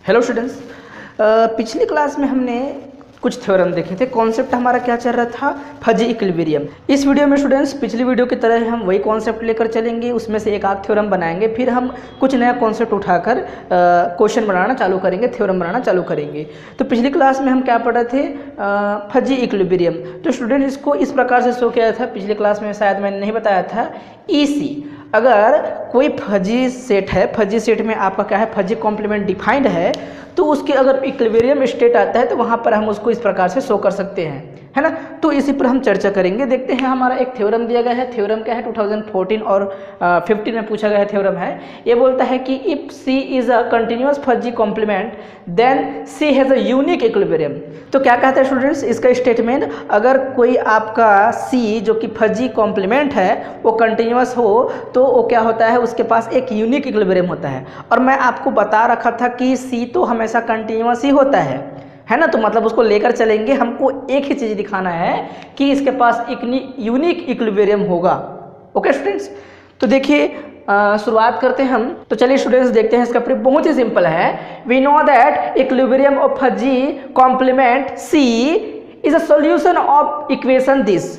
Hello students, पिछली class में हमने कुछ थ्योरम देखे थे। कॉन्सेप्ट हमारा क्या चल रहा था? Fuzzy equilibrium. इस वीडियो में स्टूडेंट्स पिछली वीडियो की तरह हम वही कॉन्सेप्ट लेकर चलेंगे, उसमें से एक आध थ्योरम बनाएंगे, फिर हम कुछ नया कॉन्सेप्ट उठाकर क्वेश्चन बनाना चालू करेंगे, थ्योरम बनाना चालू करेंगे। तो पिछली क्लास में हम क्या पढ़े थे? Fuzzy equilibrium. तो स्टूडेंट इसको इस प्रकार से शो किया था, पिछली क्लास में शायद मैंने नहीं बताया था। EC अगर कोई फजी सेट है, फजी सेट में आपका क्या है, फजी कॉम्प्लीमेंट डिफाइंड है, तो उसके अगर इक्विलिब्रियम स्टेट आता है तो वहाँ पर हम उसको इस प्रकार से शो कर सकते हैं, है ना। तो इसी पर हम चर्चा करेंगे। देखते हैं, हमारा एक थ्योरम दिया गया है। थ्योरम क्या है? 2014 और 15 में पूछा गया थ्योरम है। ये बोलता है कि if C is a continuous fuzzy complement then C has a unique equilibrium. तो क्या कहता है स्टूडेंट्स इसका स्टेटमेंट? अगर कोई आपका C जो कि फजी कॉम्प्लीमेंट है वो कंटिन्यूअस हो तो वो क्या होता है, उसके पास एक यूनिक इक्विलिब्रियम होता है। और मैं आपको बता रखा था कि C तो हमेशा कंटिन्यूअस ही होता है ना। तो मतलब उसको लेकर चलेंगे, हमको एक ही चीज़ दिखाना है कि इसके पास एक यूनिक इक्विलिब्रियम होगा। ओके स्टूडेंट्स, तो देखिए शुरुआत करते हैं हम। तो चलिए स्टूडेंट्स देखते हैं, इसका प्रूफ बहुत ही सिंपल है। We know that equilibrium of fuzzy complement C is a solution of equation this.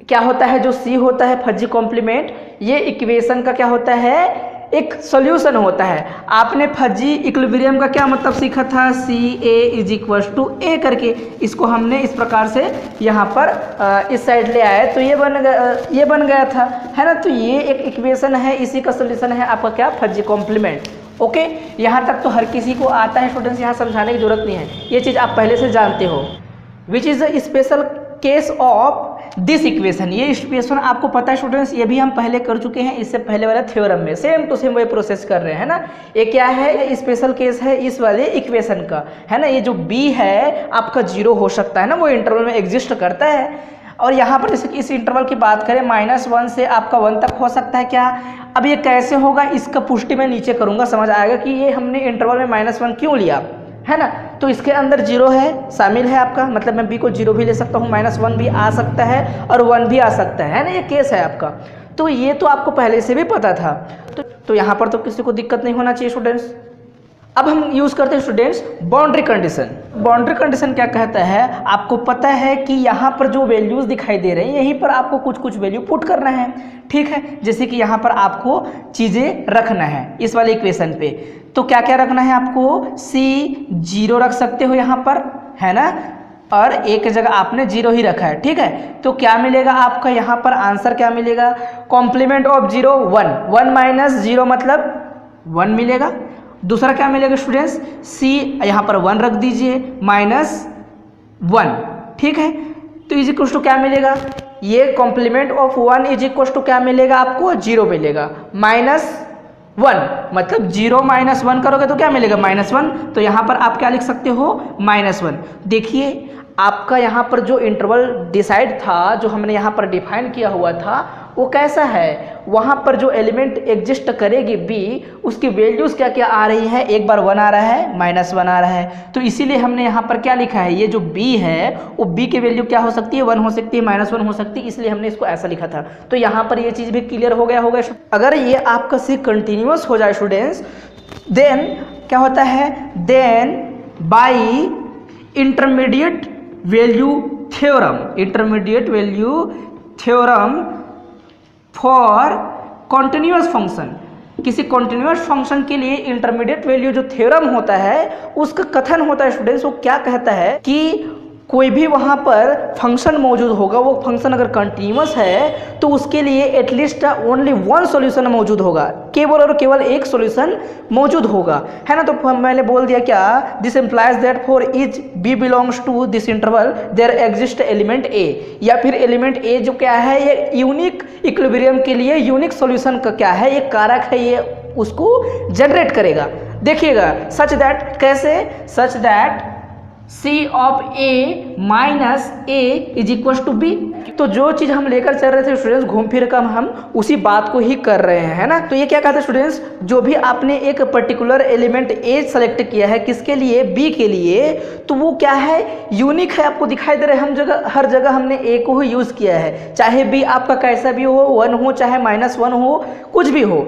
क्या होता है जो C होता है फजी कॉम्प्लीमेंट, ये इक्वेशन का क्या होता है, एक सॉल्यूशन होता है। आपने फजी इक्विलिब्रियम का क्या मतलब सीखा था? CA is equal to A करके। इसको हमने इस प्रकार से यहाँ पर इस साइड ले आए तो ये बन गया था, है ना। तो ये एक इक्वेशन है, इसी का सॉल्यूशन है आपका क्या, फजी कॉम्प्लीमेंट। ओके, यहाँ तक तो हर किसी को आता है स्टूडेंट्स, यहाँ समझाने की जरूरत नहीं है, ये चीज़ आप पहले से जानते हो। Which is the special case of this equation. ये इक्वेशन आपको पता है स्टूडेंट्स, ये भी हम पहले कर चुके हैं, इससे पहले वाला थ्योरम में सेम टू सेम वही प्रोसेस कर रहे हैं ना। ये क्या है, ये स्पेशल केस है इस वाले इक्वेशन का, है ना। ये जो B है आपका 0 हो सकता है ना, वो इंटरवल में एग्जिस्ट करता है। और यहाँ पर जैसे कि इस इंटरवल की बात करें -1 से आपका 1 तक हो सकता है क्या। अब ये कैसे होगा इसका पुष्टि मैं नीचे करूँगा, समझ आएगा कि ये हमने इंटरवल में -1 क्यों लिया, है ना। तो इसके अंदर 0 है, शामिल है आपका, मतलब मैं B को 0 भी ले सकता हूँ, -1 भी आ सकता है और 1 भी आ सकता है ना। ये केस है आपका, तो ये तो आपको पहले से भी पता था। तो यहाँ पर तो किसी को दिक्कत नहीं होना चाहिए स्टूडेंट्स। अब हम यूज़ करते हैं students boundary condition. Boundary condition क्या कहता है, आपको पता है कि यहाँ पर जो वैल्यूज़ दिखाई दे रही हैं यहीं पर आपको कुछ कुछ वैल्यू पुट करना है, ठीक है। जैसे कि यहाँ पर आपको चीज़ें रखना है इस वाले इक्वेशन पे, तो क्या क्या रखना है आपको? C 0 रख सकते हो यहाँ पर, है ना, और एक जगह आपने 0 ही रखा है, ठीक है। तो क्या मिलेगा आपका यहाँ पर आंसर, क्या मिलेगा? कॉम्प्लीमेंट ऑफ 0 1 माइनस 0 मतलब 1 मिलेगा। दूसरा क्या मिलेगा स्टूडेंट्स? C यहाँ पर 1 रख दीजिए -1, ठीक है। तो इज इक्वल टू क्या मिलेगा? ये complement of 1 is equal to क्या मिलेगा आपको? 0 मिलेगा। -1 मतलब 0 - 1 करोगे तो क्या मिलेगा? -1। तो यहाँ पर आप क्या लिख सकते हो? -1। देखिए आपका यहाँ पर जो इंटरवल डिसाइड था, जो हमने यहाँ पर डिफाइन किया हुआ था, वो कैसा है? वहाँ पर जो एलिमेंट एग्जिस्ट करेगी B, उसकी वैल्यूज़ क्या क्या आ रही है? एक बार 1 आ रहा है, -1 आ रहा है। तो इसीलिए हमने यहाँ पर क्या लिखा है, ये जो B है वो B की वैल्यू क्या हो सकती है? 1 हो सकती है, -1 हो सकती है, इसलिए हमने इसको ऐसा लिखा था। तो यहाँ पर ये चीज़ भी क्लियर हो गया होगा। अगर ये आपका C कंटिन्यूअस हो जाए स्टूडेंट्स, देन क्या होता है? Then by intermediate value theorem, intermediate value theorem for continuous function, किसी कॉन्टिन्यूअस फंक्शन के लिए इंटरमीडिएट वैल्यू जो थ्योरम होता है उसका कथन होता है स्टूडेंट्स। वो क्या कहता है कि कोई भी वहाँ पर फंक्शन मौजूद होगा, वो फंक्शन अगर कंटिन्यूअस है तो उसके लिए एटलीस्ट ओनली 1 सॉल्यूशन मौजूद होगा, केवल और केवल एक सॉल्यूशन मौजूद होगा, है ना। तो मैंने बोल दिया क्या, this implies that for each B belongs to this interval there exist element A, या फिर एलिमेंट A जो क्या है ये यूनिक इक्विलिब्रियम के लिए यूनिक सॉल्यूशन का क्या है, ये कारक है, ये उसको जनरेट करेगा। देखिएगा सच दैट, कैसे? Such that C of A minus A is equal to B। तो जो चीज़ हम लेकर चल रहे थे स्टूडेंट्स, घूम फिर कर हम उसी बात को ही कर रहे हैं, है ना। तो ये क्या कहते हैं स्टूडेंट्स, जो भी आपने एक पर्टिकुलर एलिमेंट A सेलेक्ट किया है, किसके लिए? B के लिए, तो वो क्या है? यूनिक है, आपको दिखाई दे रहा है। हम जगह हर जगह हमने A को ही यूज़ किया है, चाहे B आपका कैसा भी हो, 1 हो चाहे -1 हो, कुछ भी हो।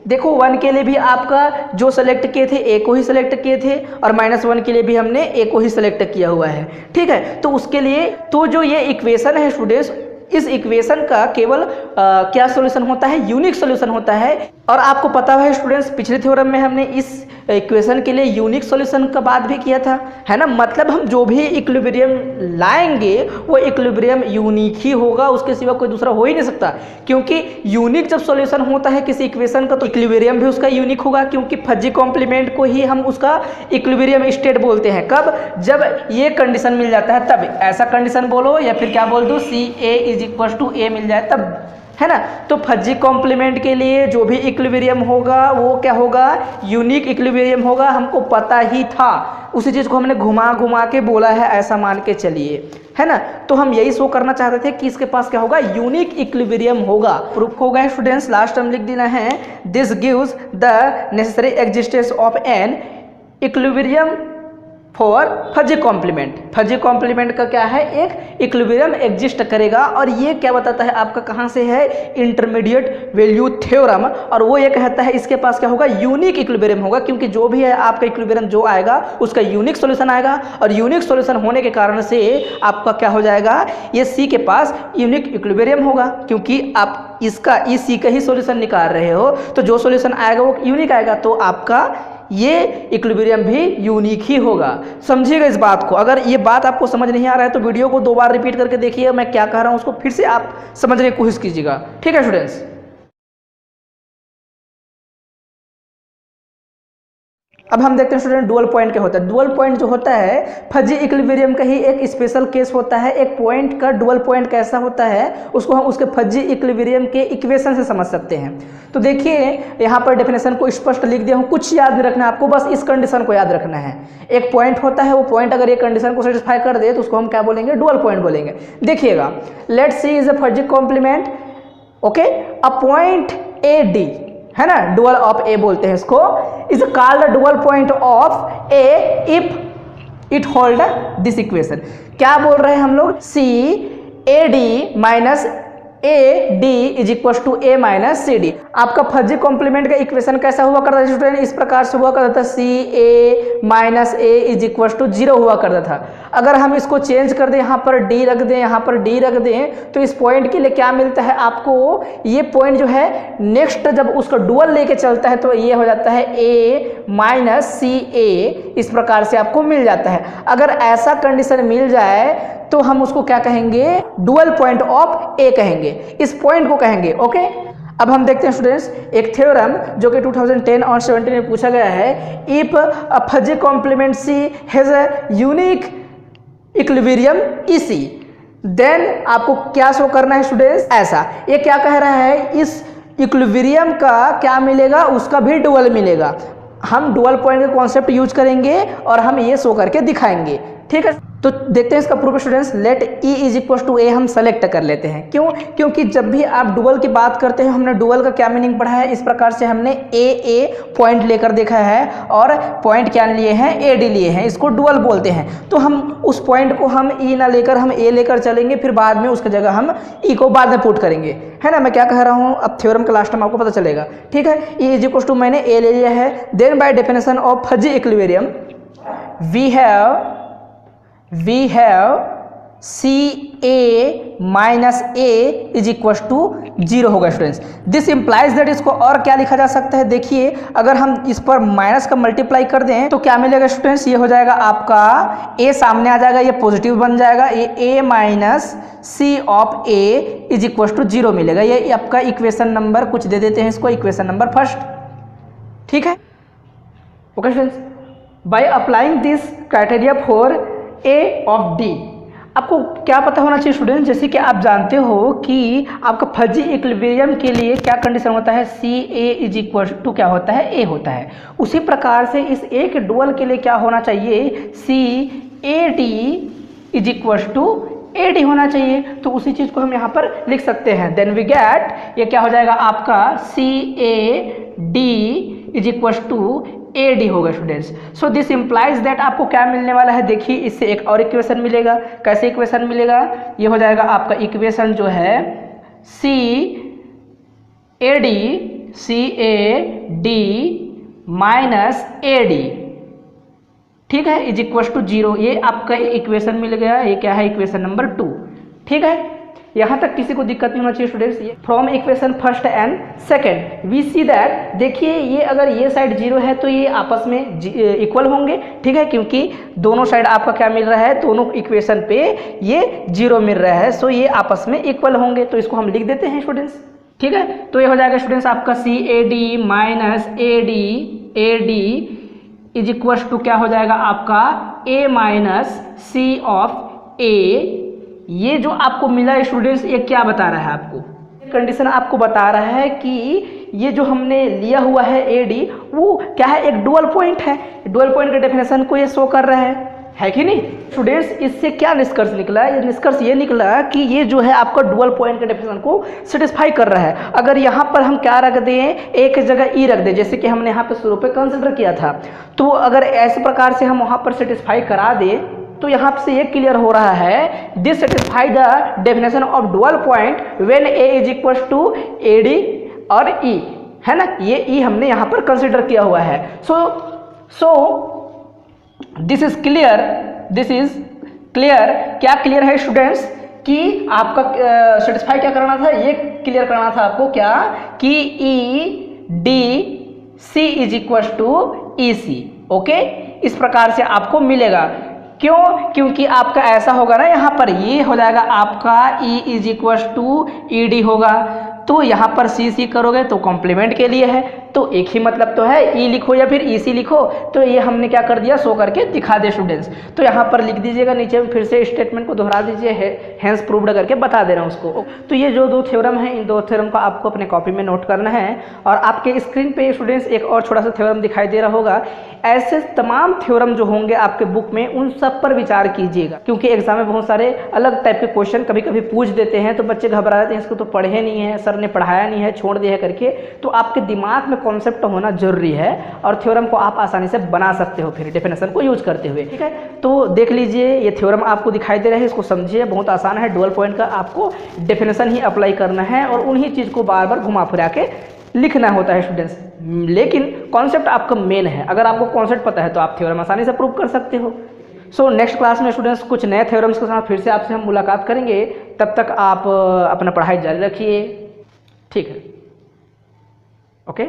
देखो 1 के लिए भी आपका जो सेलेक्ट किए थे ए को ही सेलेक्ट किए थे और -1 के लिए भी हमने ए को ही सेलेक्ट किया हुआ है। ठीक है, तो उसके लिए तो जो ये इक्वेशन है स्टूडेंट्स, इस इक्वेशन का केवल क्या सॉल्यूशन होता है, यूनिक सॉल्यूशन होता है। और आपको पता है स्टूडेंट्स, पिछले थ्योरम में हमने इस इक्वेशन के लिए यूनिक सॉल्यूशन का बात भी किया था, है ना। मतलब हम जो भी इक्विलिब्रियम लाएंगे वो इक्विलिब्रियम यूनिक ही होगा, उसके सिवा कोई दूसरा हो ही नहीं सकता। क्योंकि यूनिक जब सॉल्यूशन होता है किसी इक्वेशन का तो इक्विलिब्रियम भी उसका यूनिक होगा, क्योंकि फजी कॉम्प्लीमेंट को ही हम उसका इक्विलिब्रियम स्टेट बोलते हैं। कब? जब ये कंडीशन मिल जाता है तब। ऐसा कंडीशन बोलो या फिर क्या बोल दो, CA = A मिल जाए तब, है ना। तो फजी कॉम्प्लीमेंट के लिए जो भी इक्विलिब्रियम होगा वो क्या होगा, यूनिक इक्विलिब्रियम होगा। हमको पता ही था, उसी चीज़ को हमने घुमा घुमा के बोला है, ऐसा मान के चलिए, है ना। तो हम यही शो करना चाहते थे कि इसके पास क्या होगा, यूनिक इक्विलिब्रियम होगा। प्रूफ होगा स्टूडेंट्स, लास्ट टर्म लिख देना है, this gives the necessary existence of an equilibrium for fuzzy complement. Fuzzy complement का क्या है, एक इक्विलिब्रियम एग्जिस्ट करेगा। और ये क्या बताता है आपका, कहाँ से है, इंटरमीडिएट वैल्यू थ्योरम। और वो ये कहता है इसके पास क्या होगा, यूनिक इक्विलिब्रियम होगा, क्योंकि जो भी है आपका इक्विलिब्रियम जो आएगा उसका यूनिक सॉल्यूशन आएगा। और यूनिक सॉल्यूशन होने के कारण से आपका क्या हो जाएगा, ये सी के पास यूनिक इक्विलिब्रियम होगा, क्योंकि आप इसका इस सी का ही सॉल्यूशन निकाल रहे हो, तो जो सॉल्यूशन आएगा वो यूनिक आएगा, तो आपका ये इक्विलिब्रियम भी यूनिक ही होगा। समझिएगा इस बात को। अगर ये बात आपको समझ नहीं आ रहा है तो वीडियो को 2 बार रिपीट करके देखिए, मैं क्या कह रहा हूँ उसको फिर से आप समझने की कोशिश कीजिएगा। ठीक है स्टूडेंट्स। अब हम देखते हैं स्टूडेंट डुअल पॉइंट क्या होता है। डुअल पॉइंट जो होता है फजी इक्विलिब्रियम का ही एक स्पेशल केस होता है। एक पॉइंट का डुअल पॉइंट कैसा होता है उसको हम उसके फजी इक्विलिब्रियम के इक्वेशन से समझ सकते हैं। तो देखिए यहाँ पर डेफिनेशन को स्पष्ट लिख दिया हूँ, कुछ याद नहीं रखना आपको, बस इस कंडीशन को याद रखना है। एक पॉइंट होता है, वो पॉइंट अगर ये कंडीशन को सेटिस्फाई कर दे तो उसको हम क्या बोलेंगे, डुअल पॉइंट बोलेंगे। देखिएगा, let C is a fuzzy complement, okay, a point AD, है ना, डुअल ऑफ ए बोलते हैं इसको, is called dual point of A if it hold this equation. क्या बोल रहे हैं हम लोग, CAD minus AD is equal to A minus CD। आपका फजी कॉम्प्लीमेंट का इक्वेशन कैसा हुआ करता था स्टूडेंट, इस प्रकार से हुआ करता था, CA minus A is equal to 0 हुआ करता था। अगर हम इसको चेंज कर दें, यहाँ पर D रख दें, यहाँ पर D रख दें, तो इस पॉइंट के लिए क्या मिलता है आपको, ये पॉइंट जो है नेक्स्ट जब उसका डुअल लेके चलता है तो ये हो जाता है A माइनस CA, इस प्रकार से आपको मिल जाता है। अगर ऐसा कंडीशन मिल जाए तो हम उसको क्या कहेंगे, डुअल पॉइंट ऑफ ए कहेंगे, इस पॉइंट को कहेंगे। ओके, अब हम देखते हैं स्टूडेंट्स एक थ्योरम जो कि 2010 और 17 में पूछा गया है। If a fuzzy complement C has a unique equilibrium EC, then आपको क्या शो करना है स्टूडेंट्स, ऐसा। ये क्या कह रहा है, इस इक्विलिब्रियम का क्या मिलेगा, उसका भी डुअल मिलेगा। हम डुअल पॉइंट का कॉन्सेप्ट यूज करेंगे और हम ये शो करके दिखाएंगे। ठीक है, तो देखते हैं इसका proof students. Let E is equal to A हम सेलेक्ट कर लेते हैं। क्यों? क्योंकि जब भी आप डुअल की बात करते हैं, हमने डुअल का क्या मीनिंग पढ़ा है, इस प्रकार से हमने A पॉइंट लेकर देखा है और पॉइंट क्या लिए हैं, AD लिए हैं, इसको डुअल बोलते हैं। तो हम उस पॉइंट को हम E ना लेकर हम A लेकर चलेंगे, फिर बाद में उसकी जगह हम E को बाद में पुट करेंगे, है ना। मैं क्या कह रहा हूँ, अब थ्योरम के लास्ट में आपको पता चलेगा। ठीक है, E इज इक्वल टू मैंने A ले लिया है। Then by definition of fuzzy equilibrium we have CA minus A is equal to 0 होगा स्टूडेंट्स। दिस इम्प्लाइज दैट, इसको और क्या लिखा जा सकता है, देखिए अगर हम इस पर माइनस का मल्टीप्लाई कर दें तो क्या मिलेगा स्टूडेंट्स, ये हो जाएगा आपका A सामने आ जाएगा, ये पॉजिटिव बन जाएगा, ये A minus C of A is equal to 0 मिलेगा। ये आपका इक्वेशन नंबर कुछ दे देते हैं इसको, इक्वेशन नंबर फर्स्ट। ठीक है, okay students, by applying this criteria for A of D, आपको क्या पता होना चाहिए स्टूडेंट, जैसे कि आप जानते हो कि आपका फजी इक्विलिब्रियम के लिए क्या कंडीशन होता है, CA इज इक्वल टू क्या होता है, A होता है। उसी प्रकार से इस A के डुअल के लिए क्या होना चाहिए, CAD is equal to AD होना चाहिए। तो उसी चीज़ को हम यहाँ पर लिख सकते हैं। देन वी गेट, ये क्या हो जाएगा आपका CAD is equal to AD होगा students. So this implies that, आपको क्या मिलने वाला है, देखिए इससे एक और इक्वेशन मिलेगा। कैसे इक्वेशन मिलेगा, ये हो जाएगा आपका इक्वेशन जो है CAD CAD माइनस AD, ठीक है, इज इक्वल टू 0। ये आपका इक्वेशन मिल गया, ये क्या है, इक्वेशन नंबर 2। ठीक है, यहाँ तक किसी को दिक्कत नहीं होना चाहिए स्टूडेंट्स। ये from equation first and second we see that, देखिए ये अगर ये साइड 0 है तो ये आपस में इक्वल होंगे। ठीक है, क्योंकि दोनों साइड आपका क्या मिल रहा है, दोनों इक्वेशन पे ये 0 मिल रहा है, सो ये आपस में इक्वल होंगे। तो इसको हम लिख देते हैं स्टूडेंट्स। ठीक है, तो ये हो जाएगा स्टूडेंट्स आपका CAD minus AD is equal to क्या हो जाएगा आपका A minus C of A। ये जो आपको मिला स्टूडेंट्स, ये क्या बता रहा है आपको, कंडीशन आपको बता रहा है कि ये जो हमने लिया हुआ है AD वो क्या है, एक डुअल पॉइंट है। डुअल पॉइंट के डेफिनेशन को ये शो कर रहा है कि नहीं स्टूडेंट्स। इससे क्या निष्कर्ष निकला, ये निष्कर्ष ये निकला कि ये जो है आपका डुअल पॉइंट के डेफिनेशन को सेटिस्फाई कर रहा है। अगर यहाँ पर हम क्या रख दें, एक जगह ई रख दें, जैसे कि हमने यहाँ पे शुरू पे कंसिडर किया था, तो अगर ऐसे प्रकार से हम वहाँ पर सेटिस्फाई करा दें तो यहाँ से ये क्लियर हो रहा है, this satisfy the definition of dual point when A is equal to AD और E, है ना। ये E हमने यहाँ पर कंसिडर किया हुआ है। So this is clear, this is clear. क्या क्लियर है स्टूडेंट्स कि आपका सेटिस्फाई क्या करना था, ये क्लियर करना था आपको क्या, कि EDC is equal to EC। Okay, इस प्रकार से आपको मिलेगा। क्यों, क्योंकि आपका ऐसा होगा ना, यहाँ पर ये हो जाएगा आपका E is equal to ED होगा, तो यहाँ पर CC करोगे तो कॉम्प्लीमेंट के लिए है, तो एक ही मतलब तो है, E लिखो या फिर EC लिखो। तो ये हमने क्या कर दिया, शो करके दिखा दे स्टूडेंट्स। तो यहाँ पर लिख दीजिएगा, नीचे में फिर से स्टेटमेंट को दोहरा दीजिए, हेंस प्रूव्ड करके बता दे रहा हूँ उसको। तो ये जो दो थ्योरम है, इन दो थ्योरम को आपको अपने कॉपी में नोट करना है। और आपके स्क्रीन पे स्टूडेंट्स एक और छोटा सा थ्योरम दिखाई दे रहा होगा। ऐसे तमाम थ्योरम जो होंगे आपके बुक में, उन सब पर विचार कीजिएगा, क्योंकि एग्जाम में बहुत सारे अलग टाइप के क्वेश्चन कभी कभी पूछ देते हैं, तो बच्चे घबरा जाते हैं, इसको तो पढ़े नहीं है, सर ने पढ़ाया नहीं है, छोड़ दिया है करके। तो आपके दिमाग में कॉन्सेप्ट होना जरूरी है, और थ्योरम को आप आसानी से बना सकते हो फिर डेफिनेशन को यूज करते हुए। ठीक है, तो देख लीजिए, ये थ्योरम आपको दिखाई दे रहा है, इसको समझिए, बहुत आसान है। डुअल पॉइंट का आपको डेफिनेशन ही अप्लाई करना है, और उन्हीं चीज़ को बार बार घुमा फिरा के लिखना होता है स्टूडेंट्स। लेकिन कॉन्सेप्ट आपका मेन है, अगर आपको कॉन्सेप्ट पता है तो आप थ्योरम आसानी से प्रूव कर सकते हो। सो नेक्स्ट क्लास में स्टूडेंट्स कुछ नए थ्योरम्स के साथ फिर से आपसे हम मुलाकात करेंगे। तब तक आप अपना पढ़ाई जारी रखिए। ठीक है, ओके।